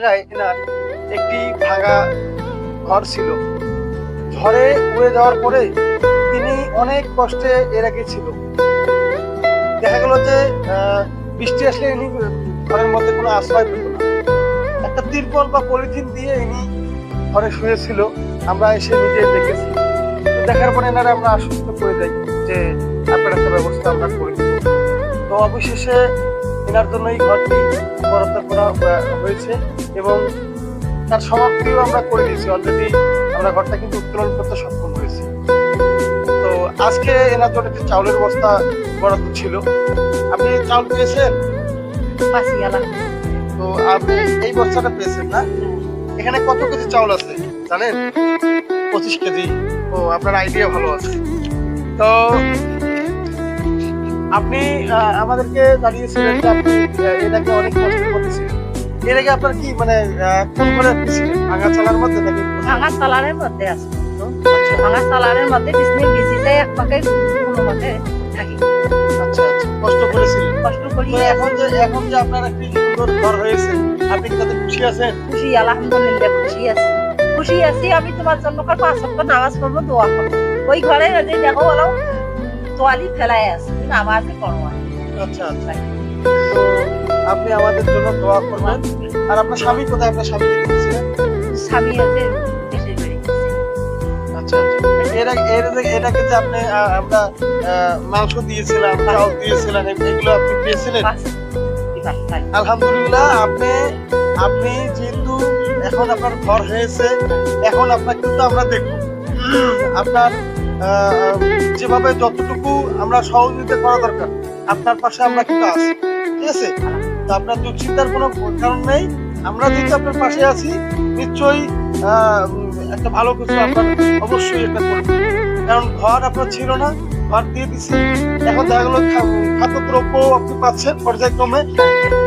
এনার একটি ভাঙা ঘর ছিল। ঝড়ে উড়ে যাওয়ার পরে তিনি অনেক কষ্টে এর আগে ছিল। দেখা গেল যে বৃষ্টি আসলে ইনি ঘরের মধ্যে কোনো আশ্রয় পেত না। একটা তিরপল বা পলিথিন দিয়ে ইনি ঘরে শুয়েছিল। আমরা এসে নিজে দেখেছি। দেখার পরে এনারা আমরা আশ্বস্ত করে দেই যে আপনার একটা ব্যবস্থা আমরা করে দেব। তো অবশেষে এনার জন্য এই ঘরটি বরাদ্দ করা হয়েছে এবং তার সমাপ্তিও আমরা করে দিয়েছি। অলরেডি আমরা ঘরটা কিন্তু উত্তোলন করতে সক্ষম হয়েছি। তো আজকে এনার জন্য একটি চাউলের বস্তা বরাদ্দ ছিল। আপনি চাউল পেয়েছেন? তো আপনি এই বস্তাটা পেয়েছেন না? এখানে কত কেজি চাউল আছে জানেন? 25 কেজি। ও, আপনার আইডিয়া ভালো আছে। তো আপনি আমাদেরকে জানিয়েছিলেন যে আপনি এটাকে অনেক কষ্ট করতেছিলেন। এর আগে আপনার কি মানে কোন ঘরে আপনি ছিলেন? ভাঙা চালার মধ্যে নাকি? ভাঙা চালারের মধ্যে আছে। ভাঙা চালারের মধ্যে বিছনি ভিজি যায় এক পাকে কোনো মতে থাকি। আচ্ছা আচ্ছা, কষ্ট করেছিলেন। কষ্ট করি। এখন যে আপনার একটি সুন্দর ঘর হয়েছে, আপনি কি তাতে খুশি আছেন? খুশি, আলহামদুলিল্লাহ খুশি আছি। খুশি আছি। আমি তোমার জন্য 5 ওয়াক্ত নামাজ পড়বো, দোয়া করবো। ওই ঘরে যে দেখো বলো তোয়ালি ফেলায় আছে, নামাজে পড়ো। আচ্ছা আচ্ছা। তো আপনি আমাদের জন্য দোয়া করবেন। আর আপনার স্বামী কোথায়? আপনার স্বামী দেখেছিলেন? স্বামী আছে দেশের বাড়ি। আচ্ছা আচ্ছা। এটাকে যে আপনি আমরা মাংস দিয়েছিলাম, চাউল দিয়েছিলেন, এগুলো আপনি পেয়েছিলেন? আলহামদুলিল্লাহ। আপনি যেহেতু এখন আপনার ঘর হয়েছে, এখন আপনার কিন্তু আমরা দেখব আপনার যেভাবে যতটুকু আমরা সহযোগিতা করা দরকার আপনার পাশে আমরা কিন্তু আছি। ঠিক আছে? তো আপনার দুশ্চিন্তার কোনো কারণ নেই। আমরা যেহেতু আপনার পাশে আছি, নিশ্চয়ই একটা ভালো কিছু আপনার অবশ্যই একটা করবো। কারণ ঘর আপনার ছিল না, ঘর দিয়ে দিছি। এখন দেখা গেল খাদ্যদ্রব্য আপনি পাচ্ছেন পর্যায়ক্রমে,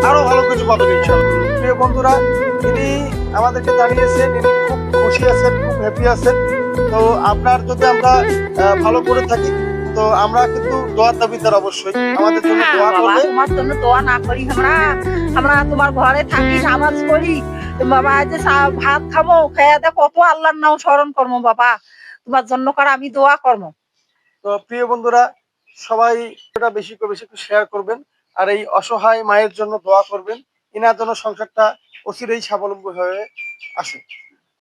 আরো ভালো কিছু পাবেন ইনশাআল্লাহ। প্রিয় বন্ধুরা, ইনি আমাদেরকে জানিয়েছেন ইনি খুব খুশি আছেন, খুব হ্যাপি আছেন। তো আপনার যদি আমরা ভালো করে থাকি, তো আমরা কিন্তু দোয়ার দাবিদার। অবশ্যই আমাদের জন্য দোয়া করবে। তোমার জন্য দোয়া না করি আমরা তোমার ঘরে থাকি, নামাজ পড়ি বাবা, যে ভাত খাবো, খেয়ে দে কত আল্লাহর নাম স্মরণ করবো বাবা, তোমার জন্য করে আমি দোয়া করবো। তো প্রিয় বন্ধুরা, সবাই এটা বেশি করে বেশি শেয়ার করবেন আর এই অসহায় মায়ের জন্য দোয়া করবেন। ইনার জন্য সংসারটা অচিরেই স্বাবলম্বী হয়ে আসে।